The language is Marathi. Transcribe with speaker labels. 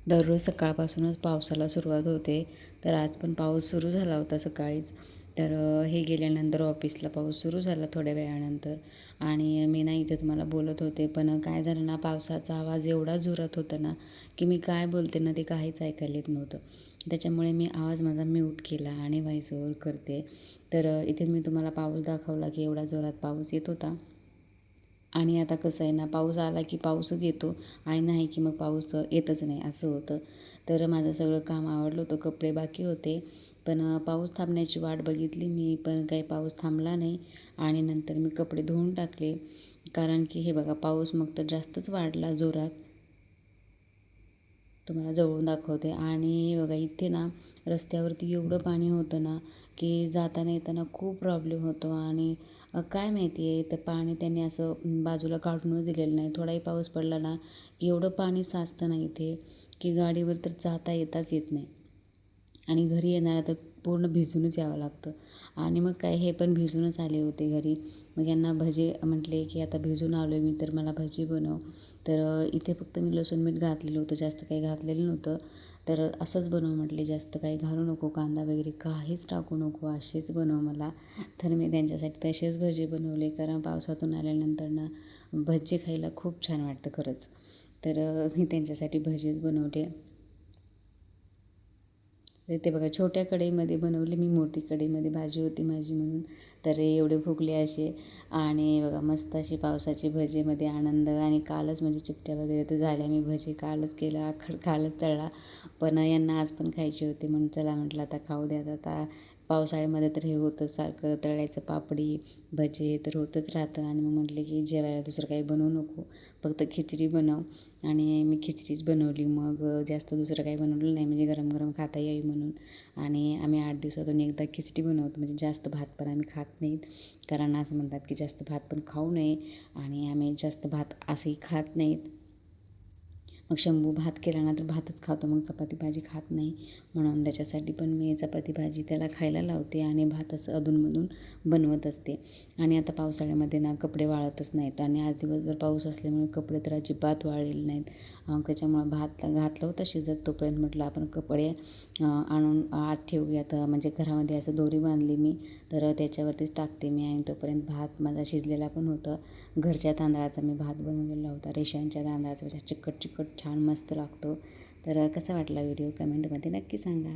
Speaker 1: दररोज सकाळपासूनच पावसाला सुरुवात होते. तर आज पण पाऊस सुरू झाला होता सकाळीच. तर हे गेल्यानंतर ऑफिसला पाऊस सुरू झाला थोड्या वेळानंतर आणि मी ना इथे तुम्हाला बोलत होते. पण काय झालं ना, पावसाचा आवाज एवढा जोरात होता ना, की मी काय बोलते ना ते काहीच ऐकायला येत नव्हतं. त्याच्यामुळे मी आवाज माझा म्यूट केला आणि व्हॉईस ओव्हर करते. तर इथे मी तुम्हाला पाऊस दाखवला की एवढा जोरात पाऊस येत होता. आणि आता कसं आहे ना, पाऊस आला की पाऊसच येतो आणि नाही की मग पाऊस येतच नाही असं होतं. तर माझं सगळं काम आवरलं होतं, कपडे बाकी होते. पण पाऊस थांबण्याची वाट बघितली मी, पण काही पाऊस थांबला नाही आणि नंतर मी कपडे धुवून टाकले. कारण की हे बघा, पाऊस मग तर जास्तच वाढला जोरात. तुम्हाला जवळून दाखवते आणि हे बघा इथे ना रस्त्यावरती एवढं पाणी होतं ना, की जाताना येताना खूप प्रॉब्लेम होतो आणि काय माहिती आहे, तर पाणी त्यांनी असं बाजूला काढूनच दिलेलं नाही. थोडाही पाऊस पडला ना, की एवढं पाणी साचतं ना इथे, की गाडीवर तर जाता येताच येत नाही. आणि घरी येणारा तर पूर्ण भिजूनच यावं लागतं. आणि मग काय, हे पण भिजूनच आले होते घरी. मग यांना भजे म्हटले की आता भिजून आलो आहे मी, तर मला भजी बनव. तर इथे फक्त मी लसूण मीठ घातलेलं होतं, जास्त काही घातलेलं नव्हतं. तर असंच बनव म्हटले, जास्त काही घालू नको, कांदा वगैरे काहीच टाकू नको, असेच बनव मला. तर मी त्यांच्यासाठी तसेच भजे बनवले, कारण पावसातून आल्यानंतर ना भजी खायला खूप छान वाटतं खरंच. तर मी त्यांच्यासाठी भजीच बनवले. तर ते बघा, छोट्या कढईमध्ये बनवले मी, मोठी कढईमध्ये भाजी होती माझी म्हणून. तर एवढे फुगले असे आणि बघा मस्त अशी पावसाची भजीमध्ये आनंद. आणि कालच म्हणजे चिपट्या वगैरे तर झाल्या, मी भजी कालच केला, आखड कालच तळला. पण यांना आज पण खायची होती म्हणून चला म्हटलं आता खाऊ द्यात. आता पावसाळ्यामध्ये तर हे होतंच सारखं, तळायचं पापडी भजे तर होतच राहतं. आणि मग म्हटले की जेवायला दुसरं काही बनवू नको, फक्त खिचडी बनव. आणि मी खिचडीच बनवली. मग जास्त दुसरं काही बनवलं नाही, म्हणजे गरम गरम खाता येईल म्हणून. आणि आम्ही 8 दिवसातून एकदा खिचडी बनवतो, म्हणजे जास्त भात पण आम्ही खात नाहीत. कारण असं म्हणतात की जास्त भात पण खाऊ नये, आणि आम्ही जास्त भात असंही खात नाहीत. मग शंभू भात केला ना तर भातच खातो, मग चपाती भाजी खात नाही. म्हणून त्याच्यासाठी पण मी चपाती भाजी त्याला खायला लावते आणि भात असं अधूनमधून बनवत असते. आणि आता पावसाळ्यामध्ये ना कपडे वाळतच नाहीत, आणि आज दिवसभर पाऊस असल्यामुळे कपडे तर अजिबात वाळलेले नाहीत. त्याच्यामुळं भात घातलं होतं शिजत, तोपर्यंत म्हटलं आपण कपडे आणून आत ठेवूयात. म्हणजे घरामध्ये असं दोरी बांधली मी, तर त्याच्यावरतीच टाकते मी. आणि तोपर्यंत भात माझा शिजलेला पण होतं. घरच्या तांदळाचा मी भात बनवलेला होता, रेशनच्या तांदळाचा, चिकट चिकट छान मस्त लागतो. तर कसा वाटला व्हिडिओ कमेंटमध्ये नक्की सांगा.